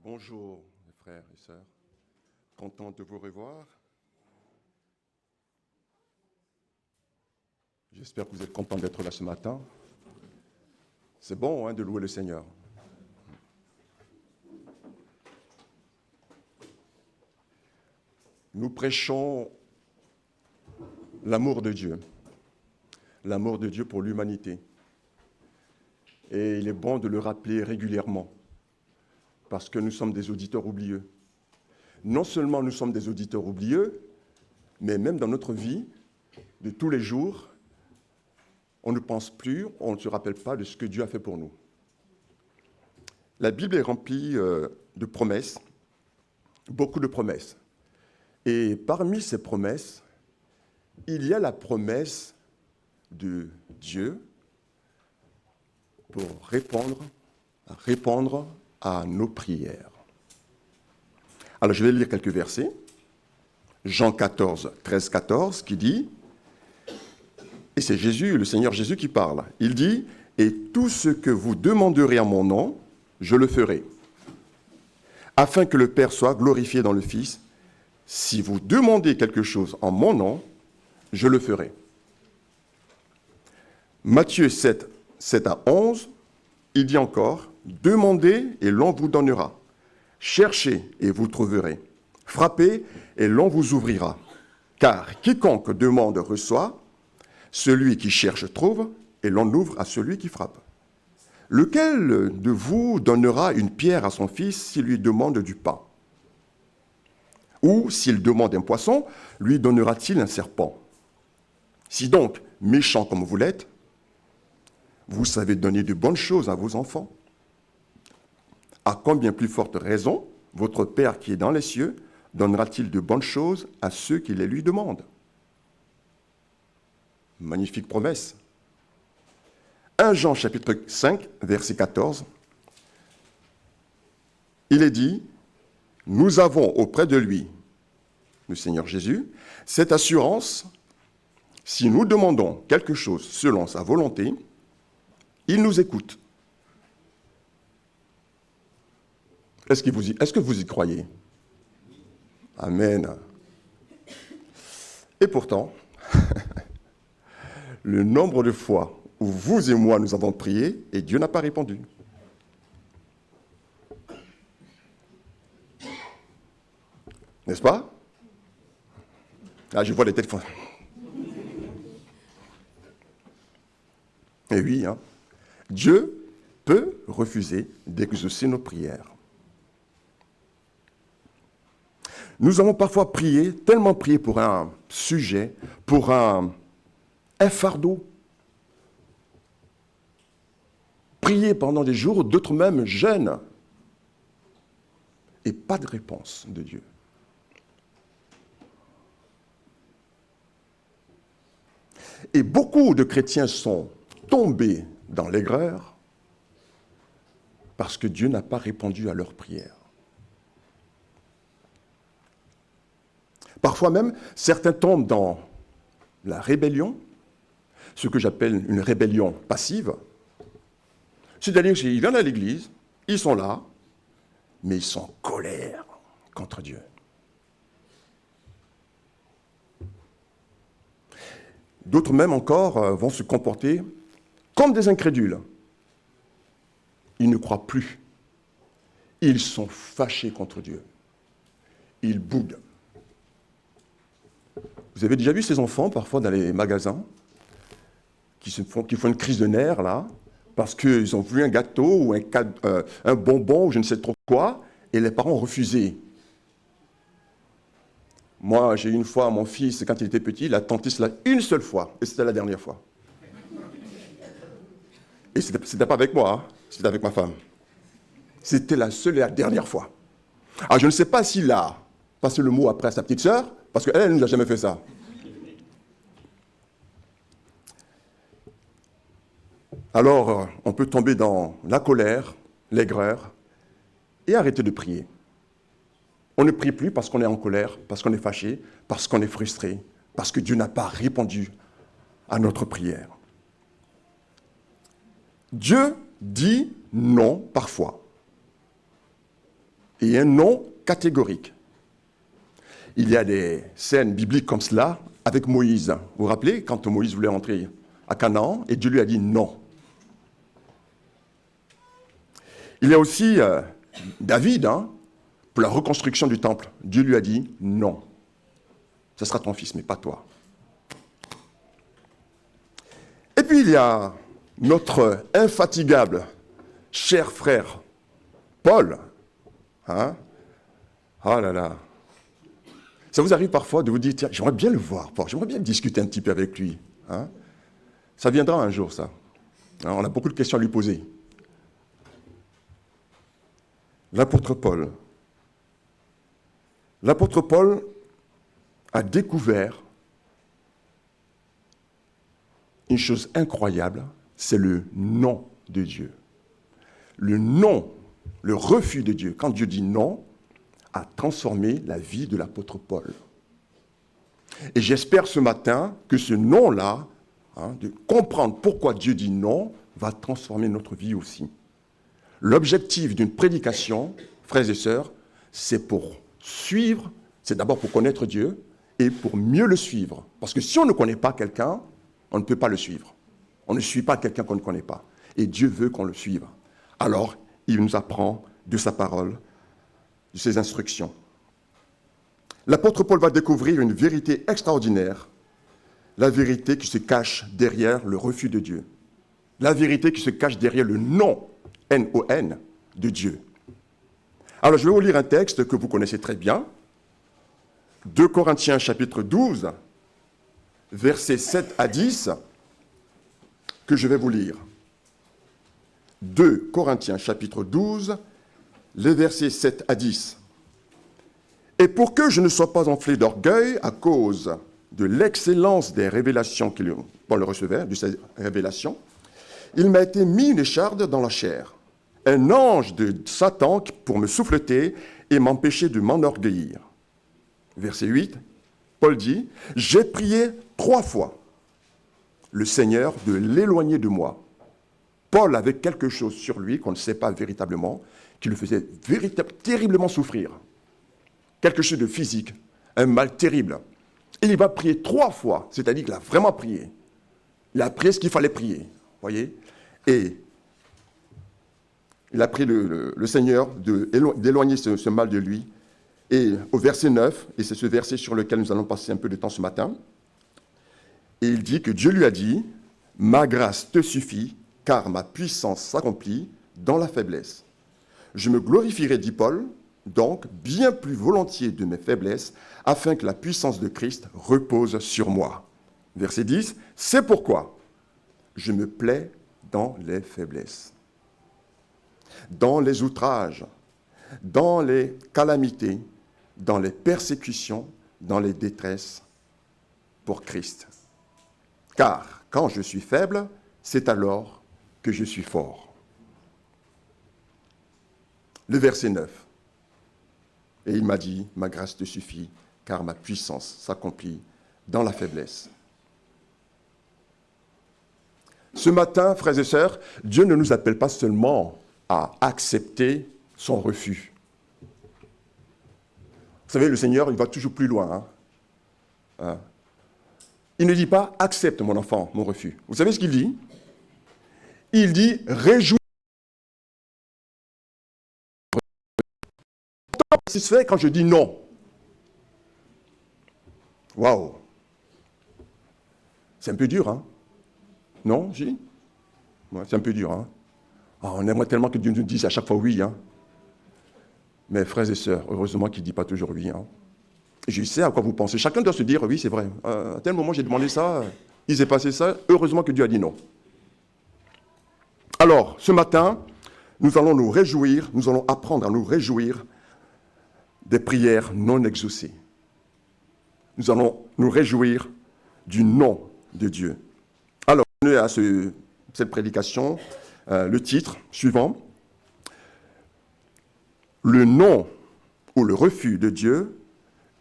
Bonjour, mes frères et sœurs. Content de vous revoir. J'espère que vous êtes contents d'être là ce matin. C'est bon de louer le Seigneur. Nous prêchons l'amour de Dieu pour l'humanité. Et il est bon de le rappeler régulièrement, parce que nous sommes des auditeurs oublieux. Non seulement nous sommes des auditeurs oublieux, mais même dans notre vie de tous les jours, on ne pense plus, on ne se rappelle pas de ce que Dieu a fait pour nous. La Bible est remplie de promesses, beaucoup de promesses. Et parmi ces promesses, il y a la promesse de Dieu pour répondre à nos prières. Alors je vais lire quelques versets. Jean 14, 13, 14, qui dit, et c'est Jésus, le Seigneur Jésus qui parle, il dit, « Et tout ce que vous demanderez en mon nom, je le ferai, afin que le Père soit glorifié dans le Fils. Si vous demandez quelque chose en mon nom, je le ferai. » Matthieu 7, 7 à 11, il dit encore, « Demandez et l'on vous donnera. Cherchez et vous trouverez. Frappez et l'on vous ouvrira. Car quiconque demande reçoit, celui qui cherche trouve, et l'on ouvre à celui qui frappe. Lequel de vous donnera une pierre à son fils s'il lui demande du pain? Ou s'il demande un poisson, lui donnera-t-il un serpent? Si donc, méchant comme vous l'êtes, vous savez donner de bonnes choses à vos enfants, à combien plus forte raison votre Père qui est dans les cieux donnera-t-il de bonnes choses à ceux qui les lui demandent? Magnifique promesse. 1 Jean chapitre 5, verset 14, il est dit, « Nous avons auprès de lui, le Seigneur Jésus, cette assurance, si nous demandons quelque chose selon sa volonté, il nous écoute. » Est-ce que vous y croyez? Amen. Et pourtant, le nombre de fois où vous et moi nous avons prié et Dieu n'a pas répondu. N'est-ce pas? Ah, je vois les têtes. Et oui, Dieu peut refuser d'exaucer nos prières. Nous avons parfois prié, tellement prié pour un sujet, pour un fardeau. Prié pendant des jours, d'autres même jeûnent. Et pas de réponse de Dieu. Et beaucoup de chrétiens sont tombés dans l'aigreur parce que Dieu n'a pas répondu à leurs prières. Parfois même, certains tombent dans la rébellion, ce que j'appelle une rébellion passive. C'est-à-dire qu'ils viennent à l'église, ils sont là, mais ils sont en colère contre Dieu. D'autres même encore vont se comporter comme des incrédules. Ils ne croient plus. Ils sont fâchés contre Dieu. Ils boudent. Vous avez déjà vu ces enfants, parfois, dans les magasins, qui font une crise de nerfs, là, parce qu'ils ont vu un gâteau ou un bonbon ou je ne sais trop quoi, et les parents ont refusé. Moi, j'ai eu une fois, mon fils, quand il était petit, il a tenté cela une seule fois, et c'était la dernière fois. Et c'était pas avec moi, c'était avec ma femme. C'était la seule et la dernière fois. Alors, je ne sais pas s'il a passé le mot après à sa petite sœur, parce qu'elle ne nous a jamais fait ça. Alors, on peut tomber dans la colère, l'aigreur, et arrêter de prier. On ne prie plus parce qu'on est en colère, parce qu'on est fâché, parce qu'on est frustré, parce que Dieu n'a pas répondu à notre prière. Dieu dit non parfois. et un non catégorique. Il y a des scènes bibliques comme cela avec Moïse. Vous vous rappelez, quand Moïse voulait entrer à Canaan, et Dieu lui a dit non. Il y a aussi David, pour la reconstruction du temple. Dieu lui a dit non. Ce sera ton fils, mais pas toi. Et puis il y a notre infatigable cher frère Paul. Ah là là. Ça vous arrive parfois de vous dire, tiens, j'aimerais bien le voir, Paul, j'aimerais bien discuter un petit peu avec lui. Ça viendra un jour, ça. On a beaucoup de questions à lui poser. L'apôtre Paul a découvert une chose incroyable, c'est le non de Dieu. Le non, le refus de Dieu, quand Dieu dit non, a transformé la vie de l'apôtre Paul. Et j'espère ce matin que ce non-là, de comprendre pourquoi Dieu dit non, va transformer notre vie aussi. L'objectif d'une prédication, frères et sœurs, c'est pour suivre, c'est d'abord pour connaître Dieu et pour mieux le suivre. Parce que si on ne connaît pas quelqu'un, on ne peut pas le suivre. On ne suit pas quelqu'un qu'on ne connaît pas. Et Dieu veut qu'on le suive. Alors, il nous apprend de sa parole, de ses instructions. L'apôtre Paul va découvrir une vérité extraordinaire, la vérité qui se cache derrière le refus de Dieu. La vérité qui se cache derrière le non, N-O-N, de Dieu. Alors, je vais vous lire un texte que vous connaissez très bien. 2 Corinthiens chapitre 12, versets 7 à 10, que je vais vous lire. 2 Corinthiens chapitre 12, les versets 7 à 10. Et pour que je ne sois pas enflé d'orgueil à cause de l'excellence des révélations que Paul recevait, de ces révélations, il m'a été mis une écharde dans la chair, un ange de Satan pour me souffleter et m'empêcher de m'enorgueillir. Verset 8, Paul dit, « J'ai prié 3 fois le Seigneur de l'éloigner de moi. » Paul avait quelque chose sur lui qu'on ne sait pas véritablement, qui le faisait terriblement souffrir. Quelque chose de physique, un mal terrible. Et il va prier 3 fois, c'est-à-dire qu'il a vraiment prié. Il a prié ce qu'il fallait prier, voyez. Et il a prié le Seigneur d'éloigner ce mal de lui. Et au verset 9, et c'est ce verset sur lequel nous allons passer un peu de temps ce matin, et il dit que Dieu lui a dit, « Ma grâce te suffit, car ma puissance s'accomplit dans la faiblesse. Je me glorifierai, dit Paul, donc bien plus volontiers de mes faiblesses, afin que la puissance de Christ repose sur moi. » Verset 10, « C'est pourquoi je me plais dans les faiblesses, dans les outrages, dans les calamités, dans les persécutions, dans les détresses, pour Christ. Car quand je suis faible, c'est alors que je suis fort. » Le verset 9. Et il m'a dit, « Ma grâce te suffit, car ma puissance s'accomplit dans la faiblesse. » Ce matin, frères et sœurs, Dieu ne nous appelle pas seulement à accepter son refus. Vous savez, le Seigneur, il va toujours plus loin. Il ne dit pas « accepte, mon enfant, mon refus ». Vous savez ce qu'il dit? Il dit « réjouis ». C'est fait quand je dis non. Waouh! C'est un peu dur, hein? Non, J? Ouais, c'est un peu dur, hein? On aimerait tellement que Dieu nous dise à chaque fois oui, hein? Mais frères et sœurs, heureusement qu'il ne dit pas toujours oui, hein? Je sais à quoi vous pensez. Chacun doit se dire, oui, c'est vrai. À tel moment, j'ai demandé ça, il s'est passé ça. Heureusement que Dieu a dit non. Alors, ce matin, nous allons nous réjouir, nous allons apprendre à nous réjouir des prières non exaucées. Nous allons nous réjouir du non de Dieu. Alors, on est à cette prédication, le titre suivant. Le non ou le refus de Dieu,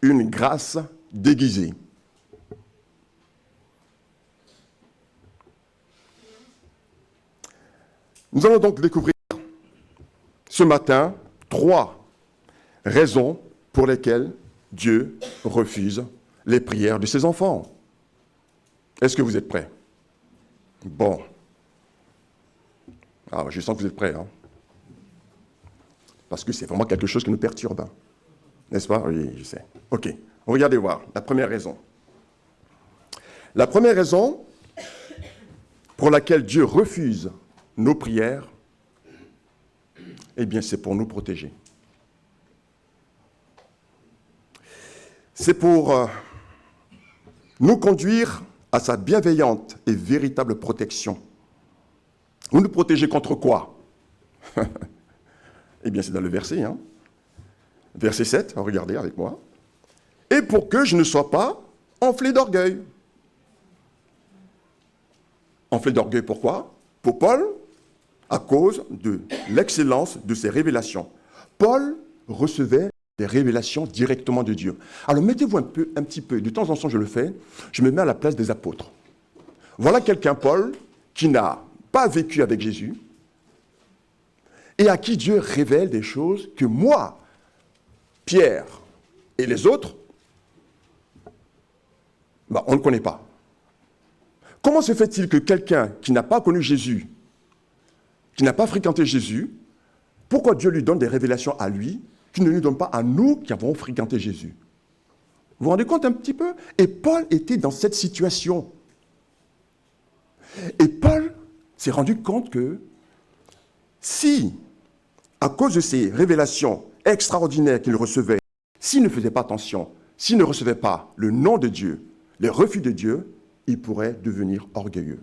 une grâce déguisée. Nous allons donc découvrir ce matin 3 raisons pour lesquelles Dieu refuse les prières de ses enfants. Est-ce que vous êtes prêts? Bon. Ah, je sens que vous êtes prêts, hein? Parce que c'est vraiment quelque chose qui nous perturbe. Hein. N'est-ce pas? Oui, je sais. OK. Regardez voir. La première raison. La première raison pour laquelle Dieu refuse nos prières, eh bien, c'est pour nous protéger. C'est pour nous conduire à sa bienveillante et véritable protection. Vous nous protégez contre quoi? Eh bien, c'est dans le verset, hein. Verset 7, regardez avec moi. Et pour que je ne sois pas enflé d'orgueil. Enflé d'orgueil, pourquoi? Pour Paul, à cause de l'excellence de ses révélations. Paul recevait des révélations directement de Dieu. Alors, mettez-vous un petit peu, de temps en temps je le fais, je me mets à la place des apôtres. Voilà quelqu'un, Paul, qui n'a pas vécu avec Jésus, et à qui Dieu révèle des choses que moi, Pierre et les autres, on ne connaît pas. Comment se fait-il que quelqu'un qui n'a pas connu Jésus, qui n'a pas fréquenté Jésus, pourquoi Dieu lui donne des révélations à lui, qui ne lui donne pas à nous qui avons fréquenté Jésus? Vous vous rendez compte un petit peu? Et Paul était dans cette situation. Et Paul s'est rendu compte que si, à cause de ces révélations extraordinaires qu'il recevait, s'il ne faisait pas attention, s'il ne recevait pas le nom de Dieu, les refus de Dieu, il pourrait devenir orgueilleux.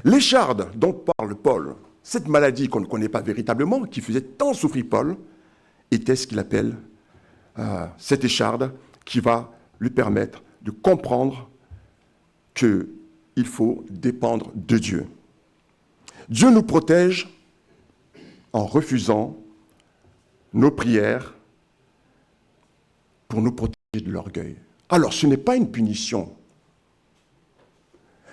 L'écharde dont parle Paul, cette maladie qu'on ne connaît pas véritablement, qui faisait tant souffrir Paul, était ce qu'il appelle cette écharde qui va lui permettre de comprendre qu'il faut dépendre de Dieu. Dieu nous protège en refusant nos prières pour nous protéger de l'orgueil. Alors, ce n'est pas une punition.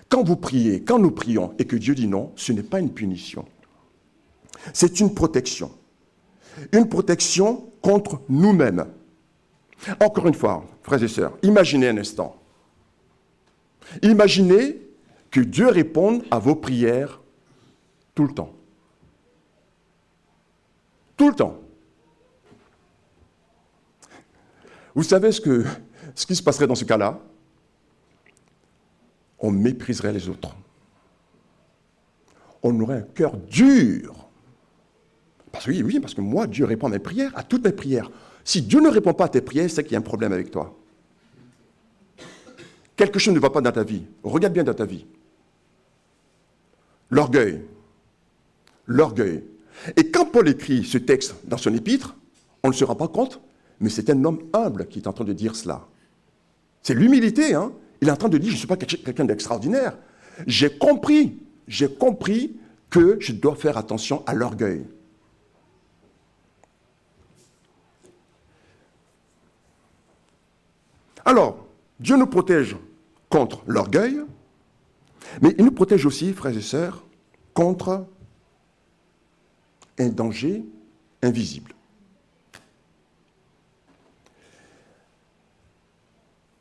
Quand vous priez, quand nous prions et que Dieu dit non, ce n'est pas une punition. C'est une protection. Une protection contre nous-mêmes. Encore une fois, frères et sœurs, imaginez un instant. Imaginez que Dieu réponde à vos prières tout le temps. Tout le temps. Vous savez ce qui se passerait dans ce cas-là? On mépriserait les autres. On aurait un cœur dur. Parce que moi, Dieu répond à mes prières, à toutes mes prières. Si Dieu ne répond pas à tes prières, c'est qu'il y a un problème avec toi. Quelque chose ne va pas dans ta vie. Regarde bien dans ta vie. L'orgueil. L'orgueil. Et quand Paul écrit ce texte dans son épître, on ne se rend pas compte, mais c'est un homme humble qui est en train de dire cela. C'est l'humilité, hein. Il est en train de dire, je ne suis pas quelqu'un d'extraordinaire. J'ai compris que je dois faire attention à l'orgueil. Alors, Dieu nous protège contre l'orgueil, mais il nous protège aussi, frères et sœurs, contre un danger invisible.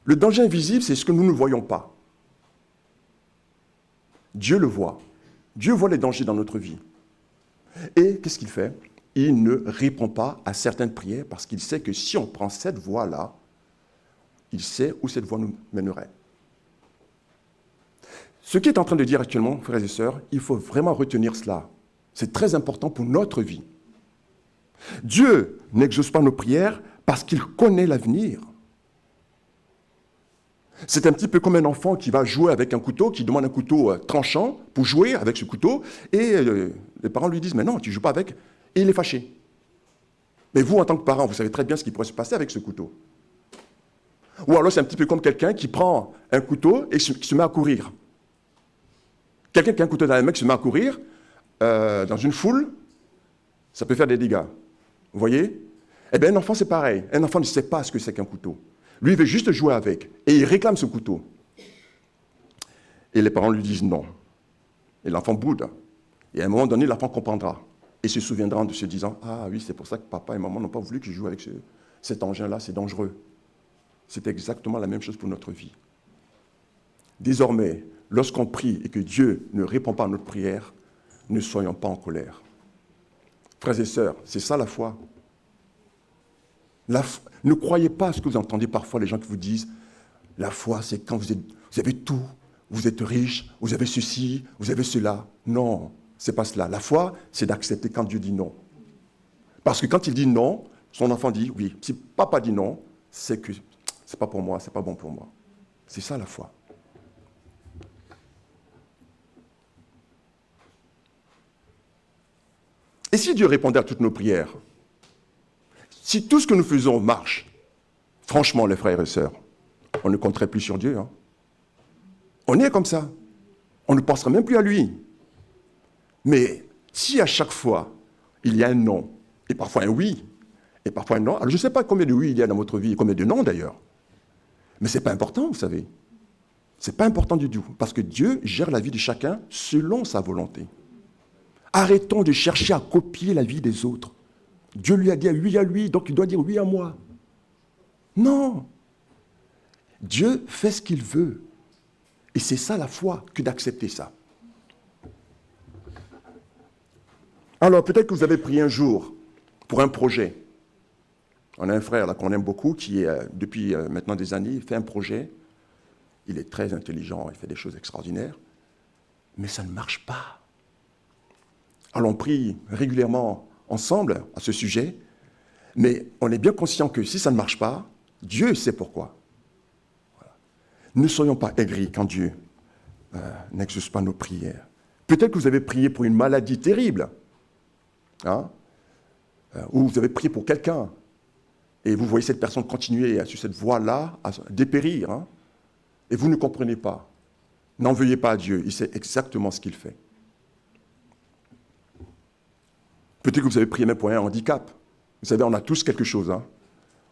Le danger invisible, c'est ce que nous ne voyons pas. Dieu le voit. Dieu voit les dangers dans notre vie. Et qu'est-ce qu'il fait? Il ne répond pas à certaines prières parce qu'il sait que si on prend cette voie-là, il sait où cette voie nous mènerait. Ce qu'il est en train de dire actuellement, frères et sœurs, il faut vraiment retenir cela. C'est très important pour notre vie. Dieu n'exauce pas nos prières parce qu'il connaît l'avenir. C'est un petit peu comme un enfant qui va jouer avec un couteau, qui demande un couteau tranchant pour jouer avec ce couteau, et les parents lui disent « Mais non, tu ne joues pas avec », et il est fâché. Mais vous, en tant que parent, vous savez très bien ce qui pourrait se passer avec ce couteau. Ou alors c'est un petit peu comme quelqu'un qui prend un couteau et qui se met à courir. Quelqu'un qui a un couteau dans la main qui se met à courir, dans une foule, ça peut faire des dégâts. Vous voyez? Eh bien, un enfant, c'est pareil. Un enfant ne sait pas ce que c'est qu'un couteau. Lui, il veut juste jouer avec. Et il réclame ce couteau. Et les parents lui disent non. Et l'enfant boude. Et à un moment donné, l'enfant comprendra et se souviendra en se disant, ah oui, c'est pour ça que papa et maman n'ont pas voulu que je joue avec cet engin-là, c'est dangereux. C'est exactement la même chose pour notre vie. Désormais, lorsqu'on prie et que Dieu ne répond pas à notre prière, ne soyons pas en colère. Frères et sœurs, c'est ça la foi. Ne croyez pas à ce que vous entendez parfois les gens qui vous disent, la foi, c'est quand vous avez tout, vous êtes riche, vous avez ceci, vous avez cela. Non, c'est pas cela. La foi, c'est d'accepter quand Dieu dit non. Parce que quand il dit non, son enfant dit oui. Si papa dit non, c'est que c'est pas pour moi, c'est pas bon pour moi. C'est ça la foi. Et si Dieu répondait à toutes nos prières, si tout ce que nous faisons marche, franchement les frères et sœurs, on ne compterait plus sur Dieu. Hein. On est comme ça. On ne penserait même plus à lui. Mais si à chaque fois, il y a un non, et parfois un oui, et parfois un non, alors je ne sais pas combien de oui il y a dans votre vie, et combien de non d'ailleurs. Mais ce n'est pas important, vous savez. Ce n'est pas important du tout, parce que Dieu gère la vie de chacun selon sa volonté. Arrêtons de chercher à copier la vie des autres. Dieu lui a dit oui à lui, donc il doit dire oui à moi. Non. Dieu fait ce qu'il veut. Et c'est ça la foi, que d'accepter ça. Alors, peut-être que vous avez prié un jour pour un projet. On a un frère là qu'on aime beaucoup qui, depuis maintenant des années, fait un projet. Il est très intelligent, il fait des choses extraordinaires. Mais ça ne marche pas. Alors, on prie régulièrement ensemble à ce sujet. Mais on est bien conscient que si ça ne marche pas, Dieu sait pourquoi. Voilà. Ne soyons pas aigris quand Dieu n'exauce pas nos prières. Peut-être que vous avez prié pour une maladie terrible. Hein, ou vous avez prié pour quelqu'un, et vous voyez cette personne continuer sur cette voie-là, à dépérir, hein, et vous ne comprenez pas. N'en veuillez pas à Dieu, il sait exactement ce qu'il fait. Peut-être que vous avez prié même pour un handicap. Vous savez, on a tous quelque chose. Hein.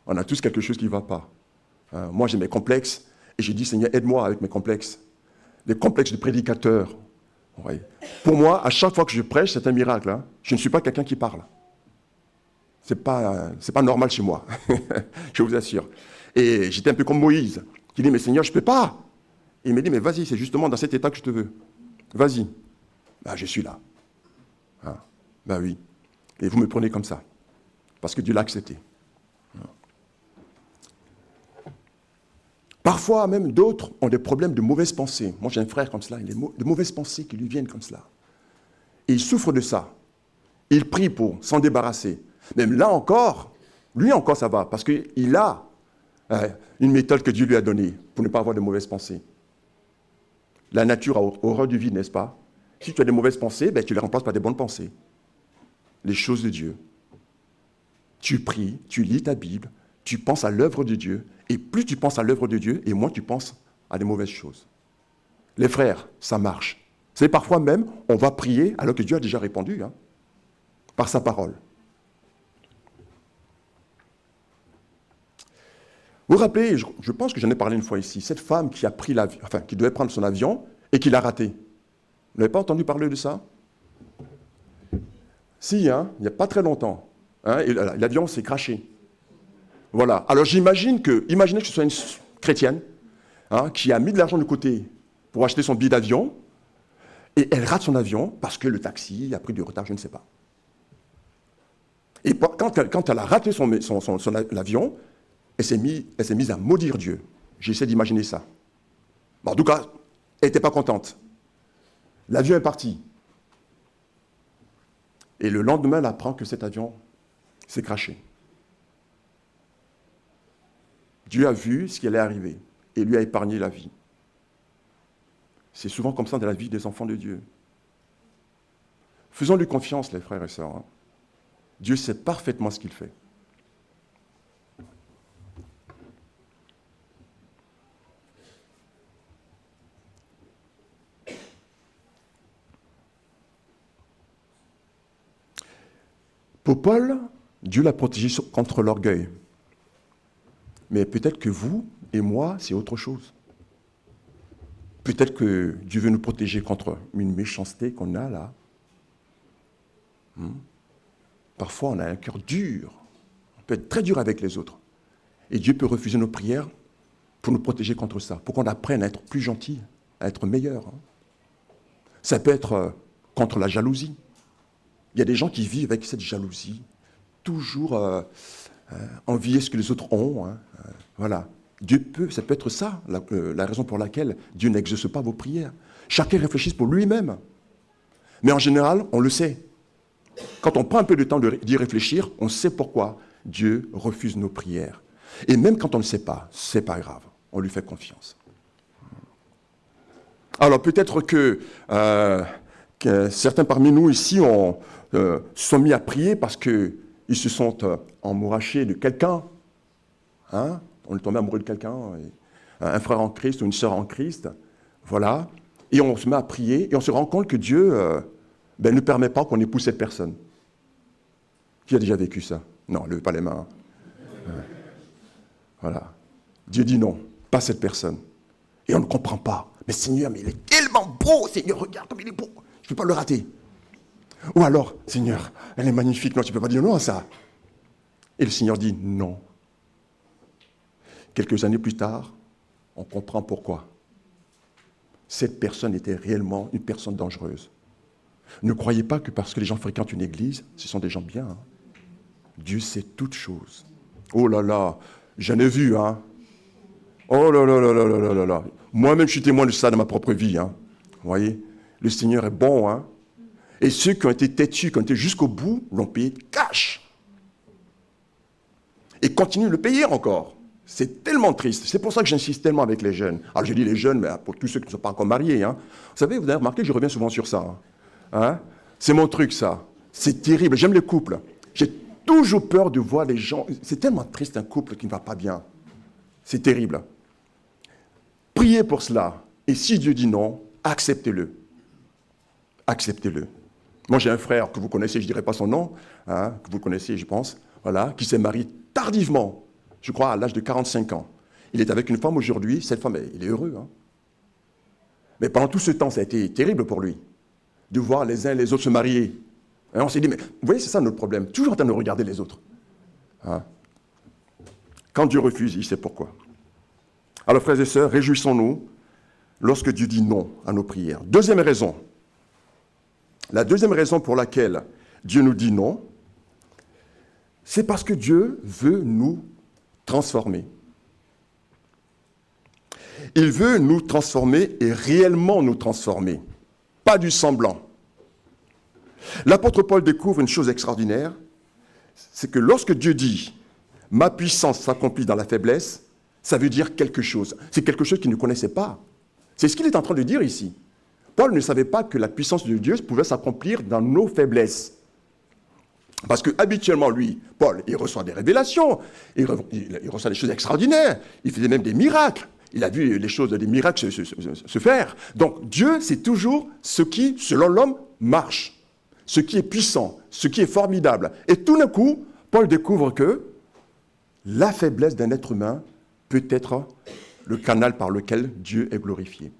On a tous quelque chose qui ne va pas. Moi, j'ai mes complexes, et j'ai dit, Seigneur, aide-moi avec mes complexes. Les complexes de prédicateur. Oui. Pour moi, à chaque fois que je prêche, c'est un miracle. Hein. Je ne suis pas quelqu'un qui parle. Ce n'est pas normal chez moi, je vous assure. Et j'étais un peu comme Moïse, qui dit, mais Seigneur, je ne peux pas. Et il me dit, mais vas-y, c'est justement dans cet état que je te veux. Vas-y. Ben, je suis là. Hein. Ben oui. Et vous me prenez comme ça, parce que Dieu l'a accepté. Parfois, même d'autres ont des problèmes de mauvaises pensées. Moi, j'ai un frère comme cela, il a de mauvaises pensées qui lui viennent comme cela. Et il souffre de ça. Il prie pour s'en débarrasser. Même là encore, lui encore ça va, parce qu'il a une méthode que Dieu lui a donnée pour ne pas avoir de mauvaises pensées. La nature a horreur du vide, n'est-ce pas? Si tu as des mauvaises pensées, ben, tu les remplaces par des bonnes pensées. Les choses de Dieu. Tu pries, tu lis ta Bible, tu penses à l'œuvre de Dieu, et plus tu penses à l'œuvre de Dieu, et moins tu penses à des mauvaises choses. Les frères, ça marche. Vous savez, parfois même, on va prier alors que Dieu a déjà répondu, hein, par sa parole. Vous vous rappelez, je pense que j'en ai parlé une fois ici, cette femme qui a pris l'avion, enfin, qui devait prendre son avion et qui l'a raté. Vous n'avez pas entendu parler de ça? Si, hein, il n'y a pas très longtemps. Hein, et l'avion s'est crashé. Voilà. Alors imaginez que ce soit une chrétienne, hein, qui a mis de l'argent de côté pour acheter son billet d'avion, et elle rate son avion parce que le taxi a pris du retard, je ne sais pas. Et quand elle a raté l'avion, elle s'est mise à maudire Dieu. J'essaie d'imaginer ça. Bon, en tout cas, elle n'était pas contente. L'avion est parti. Et le lendemain, elle apprend que cet avion s'est crashé. Dieu a vu ce qui allait arriver et lui a épargné la vie. C'est souvent comme ça dans la vie des enfants de Dieu. Faisons-lui confiance, les frères et sœurs. Hein. Dieu sait parfaitement ce qu'il fait. Pour Paul, Dieu l'a protégé contre l'orgueil. Mais peut-être que vous et moi, c'est autre chose. Peut-être que Dieu veut nous protéger contre une méchanceté qu'on a là. Parfois, on a un cœur dur. On peut être très dur avec les autres. Et Dieu peut refuser nos prières pour nous protéger contre ça, pour qu'on apprenne à être plus gentil, à être meilleur. Ça peut être contre la jalousie. Il y a des gens qui vivent avec cette jalousie, toujours envier ce que les autres ont. Voilà. Ça peut être ça, la raison pour laquelle Dieu n'exauce pas vos prières. Chacun réfléchisse pour lui-même. Mais en général, on le sait. Quand on prend un peu de temps d'y réfléchir, on sait pourquoi Dieu refuse nos prières. Et même quand on ne sait pas, c'est pas grave. On lui fait confiance. Alors peut-être que certains parmi nous ici sont mis à prier parce qu'ils se sont emmourachés de quelqu'un. On est tombé amoureux de quelqu'un, un frère en Christ ou une sœur en Christ. Voilà. Et on se met à prier et on se rend compte que Dieu ne permet pas qu'on épouse cette personne. Qui a déjà vécu ça? Non, levez pas les mains. Voilà. Dieu dit non, pas cette personne. Et on ne comprend pas. Mais Seigneur, mais il est tellement beau, Seigneur, regarde comme il est beau. Je ne peux pas le rater. Ou alors, Seigneur, elle est magnifique. Non, tu ne peux pas dire non à ça. Et le Seigneur dit non. Quelques années plus tard, on comprend pourquoi. Cette personne était réellement une personne dangereuse. Ne croyez pas que parce que les gens fréquentent une église, ce sont des gens bien. Dieu sait toutes choses. Oh là là, j'en ai vu, hein. Oh là là là là là là là. Moi-même, je suis témoin de ça dans ma propre vie, hein. Vous voyez, le Seigneur est bon, hein. Et ceux qui ont été têtus, qui ont été jusqu'au bout, l'ont payé cash. Et continuent de le payer encore. C'est tellement triste. C'est pour ça que j'insiste tellement avec les jeunes. Alors, je dis les jeunes, mais pour tous ceux qui ne sont pas encore mariés, hein. Vous savez, vous avez remarqué, je reviens souvent sur ça. Hein. C'est mon truc, ça. C'est terrible. J'aime les couples. J'ai toujours peur de voir les gens. C'est tellement triste, un couple qui ne va pas bien. C'est terrible. Priez pour cela. Et si Dieu dit non, acceptez-le. Acceptez-le. Moi, j'ai un frère que vous connaissez, je ne dirai pas son nom, hein, que vous connaissez, je pense, voilà, qui s'est marié tardivement, je crois à l'âge de 45 ans. Il est avec une femme aujourd'hui, cette femme, il est heureux. Hein. Mais pendant tout ce temps, ça a été terrible pour lui, de voir les uns et les autres se marier. Et on s'est dit, mais vous voyez, c'est ça notre problème, toujours en train de regarder les autres. Hein. Quand Dieu refuse, il sait pourquoi. Alors, frères et sœurs, réjouissons-nous lorsque Dieu dit non à nos prières. Deuxième raison. La deuxième raison pour laquelle Dieu nous dit non, c'est parce que Dieu veut nous transformer. Il veut nous transformer et réellement nous transformer, pas du semblant. L'apôtre Paul découvre une chose extraordinaire, c'est que lorsque Dieu dit « ma puissance s'accomplit dans la faiblesse », ça veut dire quelque chose. C'est quelque chose qu'il ne connaissait pas. C'est ce qu'il est en train de dire ici. Paul ne savait pas que la puissance de Dieu pouvait s'accomplir dans nos faiblesses. Parce que habituellement, lui, Paul, il reçoit des révélations, il reçoit des choses extraordinaires, il faisait même des miracles. Il a vu les choses, des miracles se faire. Donc Dieu, c'est toujours ce qui, selon l'homme, marche. Ce qui est puissant, ce qui est formidable. Et tout d'un coup, Paul découvre que la faiblesse d'un être humain peut être le canal par lequel Dieu est glorifié.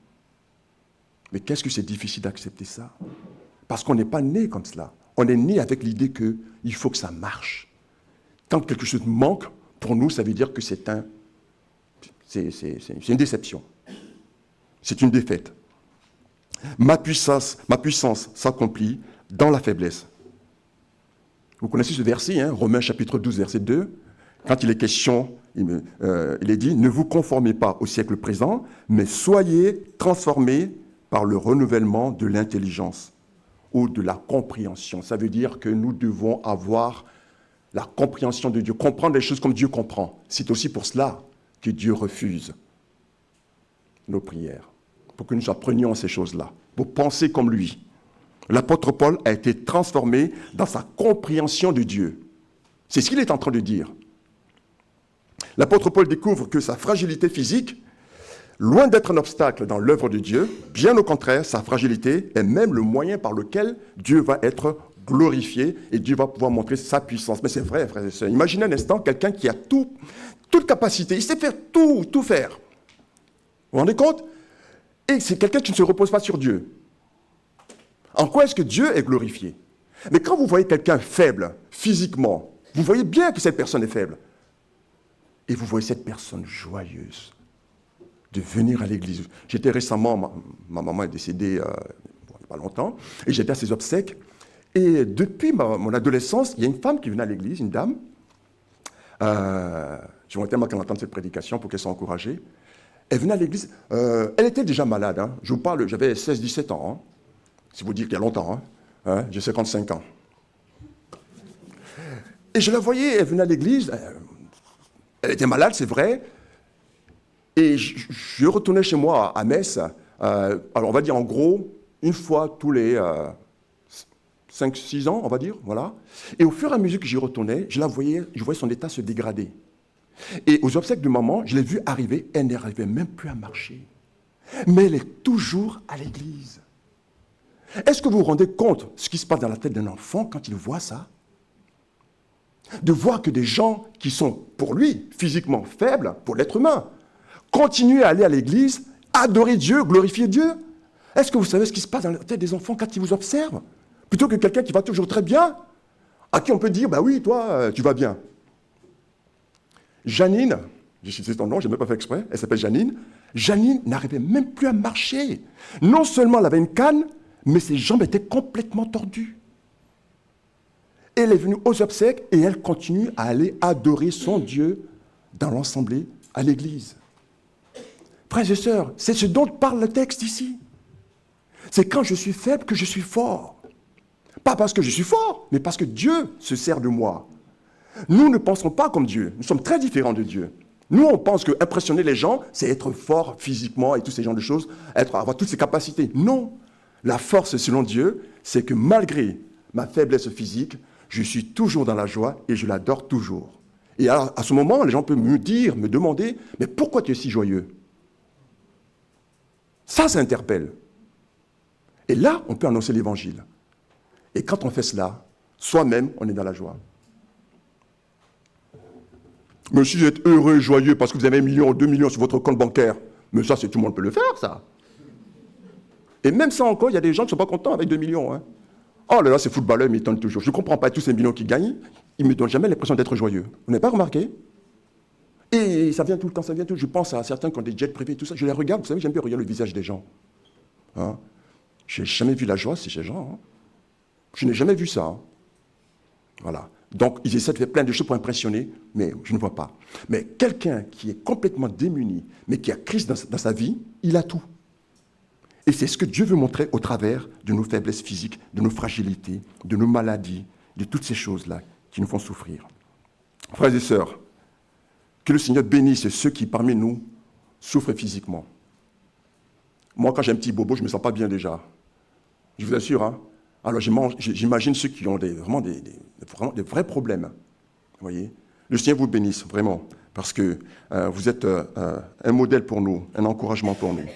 Mais qu'est-ce que c'est difficile d'accepter ça? Parce qu'on n'est pas né comme cela. On est né avec l'idée qu'il faut que ça marche. Quand quelque chose manque, pour nous, ça veut dire que c'est une déception. C'est une défaite. Ma puissance s'accomplit dans la faiblesse. Vous connaissez ce verset, hein, Romains chapitre 12, verset 2. Quand il est question, il est dit, ne vous conformez pas au siècle présent, mais soyez transformés par le renouvellement de l'intelligence ou de la compréhension. Ça veut dire que nous devons avoir la compréhension de Dieu, comprendre les choses comme Dieu comprend. C'est aussi pour cela que Dieu refuse nos prières, pour que nous apprenions ces choses-là, pour penser comme lui. L'apôtre Paul a été transformé dans sa compréhension de Dieu. C'est ce qu'il est en train de dire. L'apôtre Paul découvre que sa fragilité physique, loin d'être un obstacle dans l'œuvre de Dieu, bien au contraire, sa fragilité est même le moyen par lequel Dieu va être glorifié et Dieu va pouvoir montrer sa puissance. Mais c'est vrai, frères et sœurs. Imaginez un instant quelqu'un qui a toute capacité, il sait faire tout faire. Vous vous rendez compte? Et c'est quelqu'un qui ne se repose pas sur Dieu. En quoi est-ce que Dieu est glorifié? Mais quand vous voyez quelqu'un faible, physiquement, vous voyez bien que cette personne est faible. Et vous voyez cette personne joyeuse de venir à l'église. J'étais récemment, ma maman est décédée il n'y a pas longtemps, et j'étais à ses obsèques. Et depuis mon adolescence, il y a une femme qui venait à l'église, une dame. Je voulais tellement qu'elle entende cette prédication pour qu'elle soit encouragée. Elle venait à l'église. Elle était déjà malade. Hein. Je vous parle, j'avais 16-17 ans. Hein. Si vous dites qu'il y a longtemps. Hein. J'ai 55 ans. Et je la voyais, elle venait à l'église. Elle était malade, c'est vrai. Et je retournais chez moi à Metz. Alors, on va dire en gros, une fois tous les 5-6 ans, on va dire. Voilà. Et au fur et à mesure que j'y retournais, je voyais son état se dégrader. Et aux obsèques de maman, je l'ai vue arriver, elle n'arrivait même plus à marcher. Mais elle est toujours à l'église. Est-ce que vous vous rendez compte de ce qui se passe dans la tête d'un enfant quand il voit ça? De voir que des gens qui sont, pour lui, physiquement faibles, pour l'être humain, continuent à aller à l'église, adorer Dieu, glorifier Dieu. Est-ce que vous savez ce qui se passe dans la tête des enfants quand ils vous observent? Plutôt que quelqu'un qui va toujours très bien, à qui on peut dire, bah oui, toi, tu vas bien. Janine, j'ai cité ton nom, je n'ai même pas fait exprès, elle s'appelle Janine. Janine n'arrivait même plus à marcher. Non seulement elle avait une canne, mais ses jambes étaient complètement tordues. Elle est venue aux obsèques et elle continue à aller adorer son Dieu dans l'assemblée à l'église. Frères et sœurs, c'est ce dont parle le texte ici. C'est quand je suis faible que je suis fort. Pas parce que je suis fort, mais parce que Dieu se sert de moi. Nous ne pensons pas comme Dieu. Nous sommes très différents de Dieu. Nous, on pense que impressionner les gens, c'est être fort physiquement et tous ces genres de choses, avoir toutes ces capacités. Non. La force, selon Dieu, c'est que malgré ma faiblesse physique, je suis toujours dans la joie et je l'adore toujours. Et alors, à ce moment, les gens peuvent me dire, me demander, mais pourquoi tu es si joyeux? Ça interpelle. Et là, on peut annoncer l'évangile. Et quand on fait cela, soi-même, on est dans la joie. Mais si vous êtes heureux, joyeux, parce que vous avez 1 million ou 2 millions sur votre compte bancaire, mais ça, tout le monde peut le faire, ça. Et même ça encore, il y a des gens qui ne sont pas contents avec 2 millions. Hein. Oh là là, ces footballeurs m'étonnent toujours. Je ne comprends pas tous ces millions qu'ils gagnent, ils ne me donnent jamais l'impression d'être joyeux. Vous n'avez pas remarqué? Et ça vient tout le temps, ça vient tout. Je pense à certains qui ont des jets privés, tout ça. Je les regarde, vous savez, j'aime bien regarder le visage des gens. Hein? Je n'ai jamais vu la joie chez ces gens. Hein? Je n'ai jamais vu ça. Hein? Voilà. Donc, ils essaient de faire plein de choses pour impressionner, mais je ne vois pas. Mais quelqu'un qui est complètement démuni, mais qui a Christ dans sa vie, il a tout. Et c'est ce que Dieu veut montrer au travers de nos faiblesses physiques, de nos fragilités, de nos maladies, de toutes ces choses-là qui nous font souffrir. Frères et sœurs, que le Seigneur bénisse ceux qui, parmi nous, souffrent physiquement. Moi, quand j'ai un petit bobo, je ne me sens pas bien déjà. Je vous assure, hein. Alors j'imagine ceux qui ont vraiment des vrais problèmes. Vous voyez? Le Seigneur vous bénisse, vraiment, parce que vous êtes un modèle pour nous, un encouragement pour nous.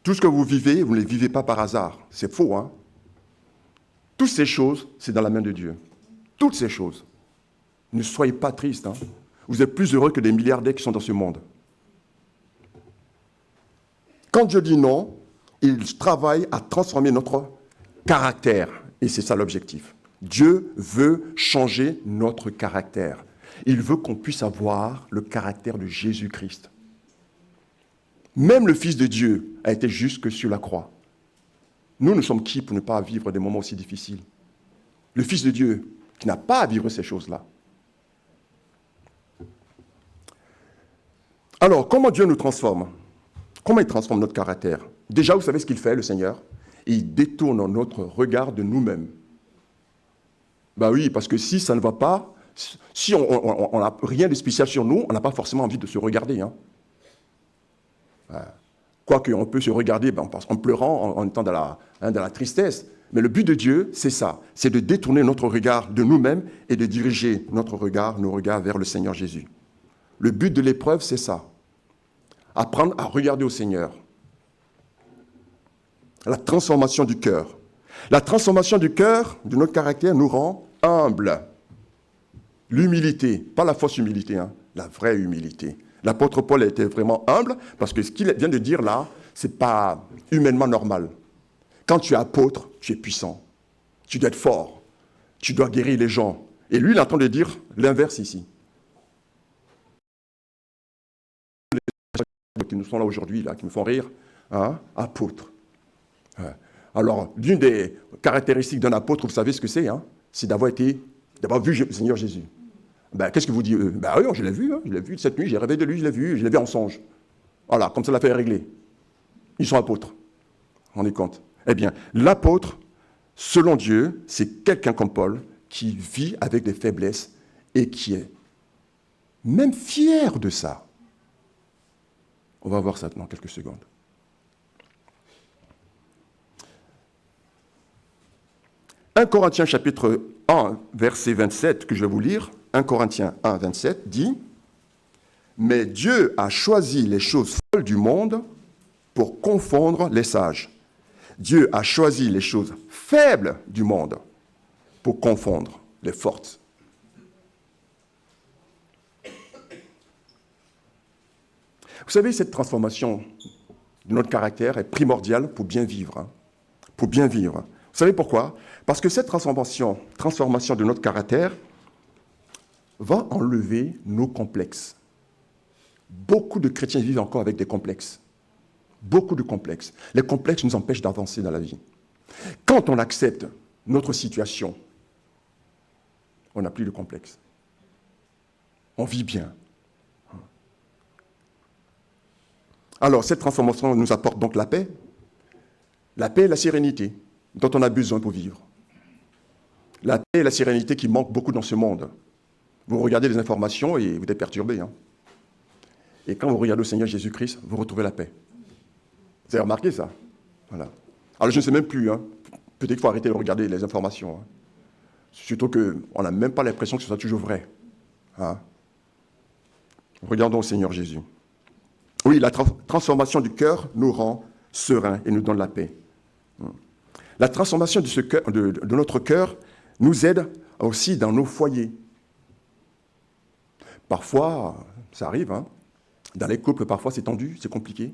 Tout ce que vous vivez, vous ne les vivez pas par hasard. C'est faux, hein? Toutes ces choses, c'est dans la main de Dieu. Toutes ces choses. Ne soyez pas tristes. Hein? Vous êtes plus heureux que des milliardaires qui sont dans ce monde. Quand Dieu dit non, il travaille à transformer notre caractère. Et c'est ça l'objectif. Dieu veut changer notre caractère. Il veut qu'on puisse avoir le caractère de Jésus-Christ. Même le Fils de Dieu a été jusque sur la croix. Nous sommes qui pour ne pas vivre des moments aussi difficiles? Le Fils de Dieu, qui n'a pas à vivre ces choses-là. Alors, comment Dieu nous transforme? Comment il transforme notre caractère? Déjà, vous savez ce qu'il fait, le Seigneur? Il détourne notre regard de nous-mêmes. Ben oui, parce que si ça ne va pas, si on n'a rien de spécial sur nous, on n'a pas forcément envie de se regarder. Hein. Quoique on peut se regarder en pleurant, en étant dans la tristesse. Mais le but de Dieu, c'est ça. C'est de détourner notre regard de nous-mêmes et de diriger nos regards vers le Seigneur Jésus. Le but de l'épreuve, c'est ça. Apprendre à regarder au Seigneur. La transformation du cœur. La transformation du cœur, de notre caractère, nous rend humbles. L'humilité, pas la fausse humilité, hein, la vraie humilité. L'apôtre Paul était vraiment humble parce que ce qu'il vient de dire là, ce n'est pas humainement normal. Quand tu es apôtre, tu es puissant. Tu dois être fort. Tu dois guérir les gens. Et lui, il est en train de dire l'inverse ici. Qui nous sont là aujourd'hui, là, qui me font rire, hein, apôtres. Ouais. Alors, l'une des caractéristiques d'un apôtre, vous savez ce que c'est, hein, c'est d'avoir vu le Seigneur Jésus. Ben, qu'est-ce que vous dites eux? Ben oui, je l'ai vu, cette nuit, j'ai rêvé de lui, je l'ai vu en songe. Voilà, comme ça l'affaire est réglée. Ils sont apôtres. Vous vous rendez compte? Eh bien, l'apôtre, selon Dieu, c'est quelqu'un comme Paul qui vit avec des faiblesses et qui est même fier de ça. On va voir ça dans quelques secondes. « 1 Corinthiens chapitre 1, verset 27, que je vais vous lire. 1 Corinthiens 1, 27 dit « Mais Dieu a choisi les choses folles du monde pour confondre les sages. Dieu a choisi les choses faibles du monde pour confondre les fortes. » Vous savez, cette transformation de notre caractère est primordiale pour bien vivre. Hein, pour bien vivre. Vous savez pourquoi? Parce que cette transformation de notre caractère va enlever nos complexes. Beaucoup de chrétiens vivent encore avec des complexes. Beaucoup de complexes. Les complexes nous empêchent d'avancer dans la vie. Quand on accepte notre situation, on n'a plus de complexes. On vit bien. Alors, cette transformation nous apporte donc la paix et la sérénité dont on a besoin pour vivre. La paix et la sérénité qui manquent beaucoup dans ce monde. Vous regardez les informations et vous êtes perturbé. Hein. Et quand vous regardez au Seigneur Jésus-Christ, vous retrouvez la paix. Vous avez remarqué ça? Voilà. Alors, je ne sais même plus. Hein. Peut-être qu'il faut arrêter de regarder les informations. Hein. Surtout qu'on n'a même pas l'impression que ce soit toujours vrai. Hein. Regardons au Seigneur Jésus. Oui, la transformation du cœur nous rend sereins et nous donne la paix. La transformation de notre cœur nous aide aussi dans nos foyers. Parfois, ça arrive, hein, dans les couples, parfois c'est tendu, c'est compliqué.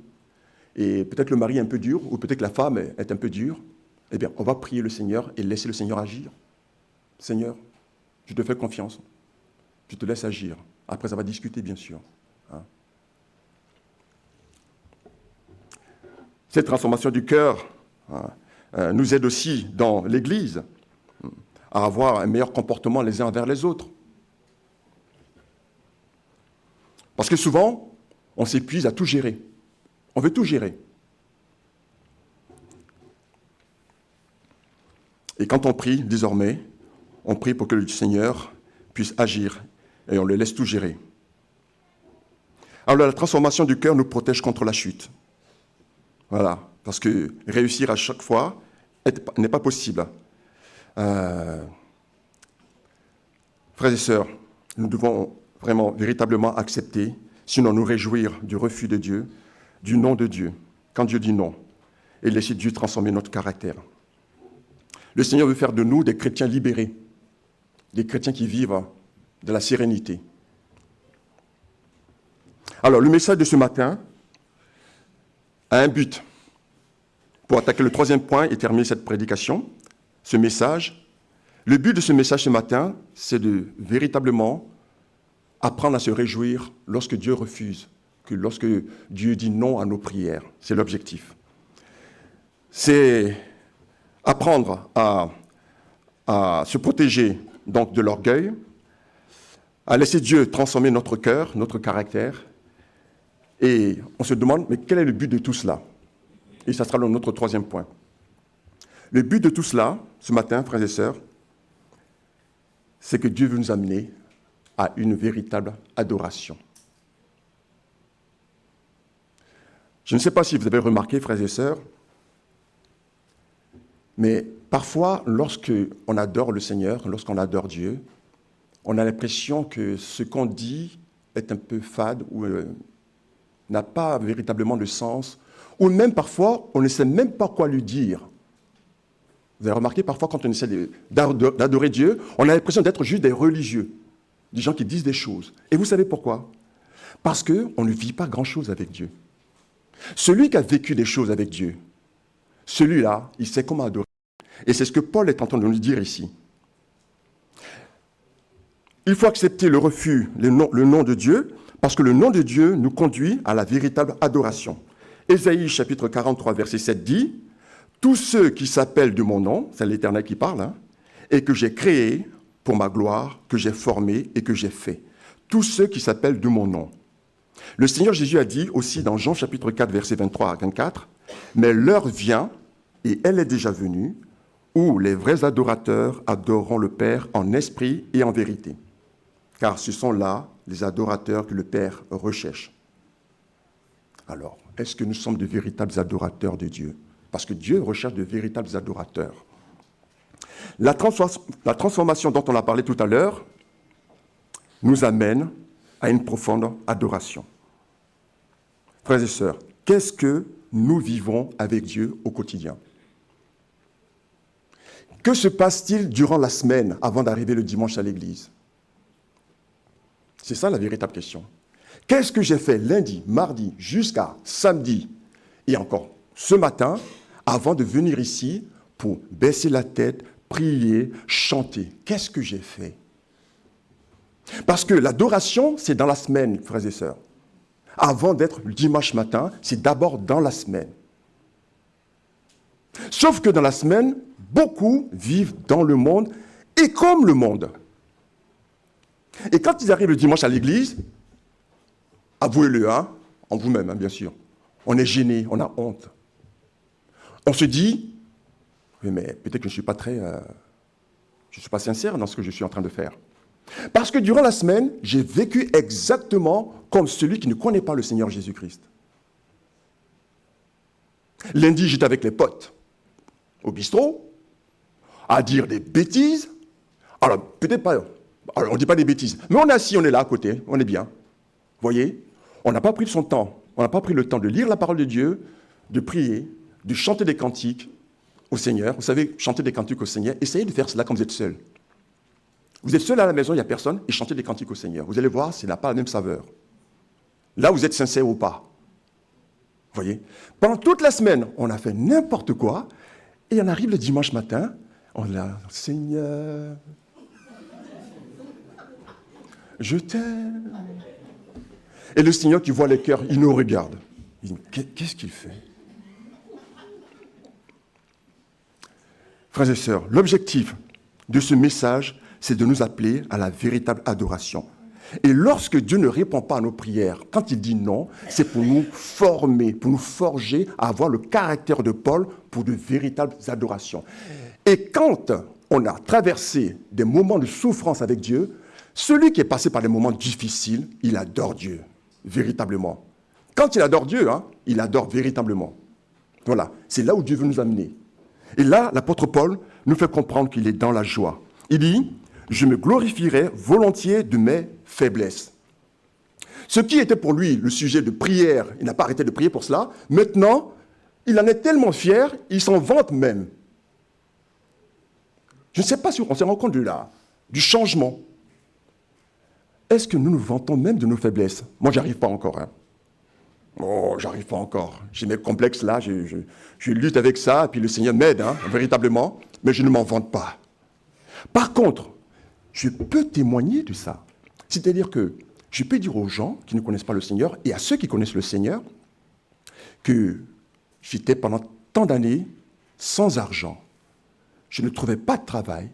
Et peut-être le mari est un peu dur, ou peut-être la femme est un peu dure. Eh bien, on va prier le Seigneur et laisser le Seigneur agir. Seigneur, je te fais confiance. Je te laisse agir. Après, ça va discuter, bien sûr. Hein. Cette transformation du cœur nous aide aussi dans l'Église à avoir un meilleur comportement les uns envers les autres. Parce que souvent, on s'épuise à tout gérer. On veut tout gérer. Et quand on prie, désormais, on prie pour que le Seigneur puisse agir et on le laisse tout gérer. Alors la transformation du cœur nous protège contre la chute. Voilà, parce que réussir à chaque fois n'est pas possible. Frères et sœurs, nous devons vraiment, véritablement accepter, sinon nous réjouir du refus de Dieu, du non de Dieu, quand Dieu dit non, et laisser Dieu transformer notre caractère. Le Seigneur veut faire de nous des chrétiens libérés, des chrétiens qui vivent de la sérénité. Alors, le message de ce matin a un but. Pour attaquer le troisième point et terminer cette prédication, ce message, le but de ce message ce matin, c'est de véritablement apprendre à se réjouir lorsque Dieu refuse, que lorsque Dieu dit non à nos prières. C'est l'objectif. C'est apprendre à se protéger donc de l'orgueil, à laisser Dieu transformer notre cœur, notre caractère. Et on se demande, mais quel est le but de tout cela? Et ça sera notre troisième point. Le but de tout cela, ce matin, frères et sœurs, c'est que Dieu veut nous amener à une véritable adoration. Je ne sais pas si vous avez remarqué, frères et sœurs, mais parfois, lorsqu'on adore le Seigneur, lorsqu'on adore Dieu, on a l'impression que ce qu'on dit est un peu fade ou n'a pas véritablement de sens, ou même parfois, on ne sait même pas quoi lui dire. Vous avez remarqué, parfois, quand on essaie d'adorer Dieu, on a l'impression d'être juste des religieux, des gens qui disent des choses. Et vous savez pourquoi? Parce qu'on ne vit pas grand-chose avec Dieu. Celui qui a vécu des choses avec Dieu, celui-là, il sait comment adorer. Et c'est ce que Paul est en train de nous dire ici. Il faut accepter le refus, le nom de Dieu, parce que le nom de Dieu nous conduit à la véritable adoration. Ésaïe chapitre 43, verset 7 dit « Tous ceux qui s'appellent de mon nom, c'est l'Éternel qui parle, et que j'ai créé pour ma gloire, que j'ai formé et que j'ai fait. Tous ceux qui s'appellent de mon nom. » Le Seigneur Jésus a dit aussi dans Jean chapitre 4, verset 23 à 24, « Mais l'heure vient, et elle est déjà venue, où les vrais adorateurs adoreront le Père en esprit et en vérité. Car ce sont là les adorateurs que le Père recherche. » Alors, est-ce que nous sommes de véritables adorateurs de Dieu? Parce que Dieu recherche de véritables adorateurs. La transformation dont on a parlé tout à l'heure nous amène à une profonde adoration. Frères et sœurs, qu'est-ce que nous vivons avec Dieu au quotidien? Que se passe-t-il durant la semaine avant d'arriver le dimanche à l'église? C'est ça la véritable question. Qu'est-ce que j'ai fait lundi, mardi, jusqu'à samedi et encore ce matin avant de venir ici pour baisser la tête, prier, chanter? Qu'est-ce que j'ai fait? Parce que l'adoration, c'est dans la semaine, frères et sœurs. Avant d'être le dimanche matin, c'est d'abord dans la semaine. Sauf que dans la semaine, beaucoup vivent dans le monde et comme le monde. Et quand ils arrivent le dimanche à l'église, avouez-le, en vous-même, bien sûr, on est gêné, on a honte. On se dit, oui, mais peut-être que je ne suis pas sincère dans ce que je suis en train de faire. Parce que durant la semaine, j'ai vécu exactement comme celui qui ne connaît pas le Seigneur Jésus-Christ. Lundi, j'étais avec les potes au bistrot, à dire des bêtises. Alors, peut-être pas, alors, on ne dit pas des bêtises, mais on est assis, on est là à côté, on est bien. Vous voyez, on n'a pas pris son temps, on n'a pas pris le temps de lire la parole de Dieu, de prier, de chanter des cantiques au Seigneur. Vous savez, chanter des cantiques au Seigneur, essayez de faire cela quand vous êtes seul. Vous êtes seul à la maison, il n'y a personne, et chantez des cantiques au Seigneur. Vous allez voir, ça n'a pas la même saveur. Là, vous êtes sincère ou pas. Vous voyez, pendant toute la semaine, on a fait n'importe quoi, et on arrive le dimanche matin, on est là, Seigneur, je t'aime. Et le Seigneur qui voit les cœurs, il nous regarde. Il dit, qu'est-ce qu'il fait? Frères et sœurs, l'objectif de ce message, c'est de nous appeler à la véritable adoration. Et lorsque Dieu ne répond pas à nos prières, quand il dit non, c'est pour nous former, pour nous forger à avoir le caractère de Paul pour de véritables adorations. Et quand on a traversé des moments de souffrance avec Dieu, celui qui est passé par des moments difficiles, il adore Dieu, véritablement. Quand il adore Dieu, il adore véritablement. Voilà, c'est là où Dieu veut nous amener. Et là, l'apôtre Paul nous fait comprendre qu'il est dans la joie. Il dit, je me glorifierai volontiers de mes faiblesses. Ce qui était pour lui le sujet de prière, il n'a pas arrêté de prier pour cela. Maintenant, il en est tellement fier, il s'en vante même. Je ne sais pas si on se rend compte du changement. Est-ce que nous nous vantons même de nos faiblesses? Moi, je n'arrive pas encore. Oh, j'arrive pas encore. J'ai mes complexes là, je lutte avec ça, et puis le Seigneur m'aide, véritablement, mais je ne m'en vante pas. Par contre, je peux témoigner de ça. C'est-à-dire que je peux dire aux gens qui ne connaissent pas le Seigneur, et à ceux qui connaissent le Seigneur, que j'étais pendant tant d'années sans argent. Je ne trouvais pas de travail.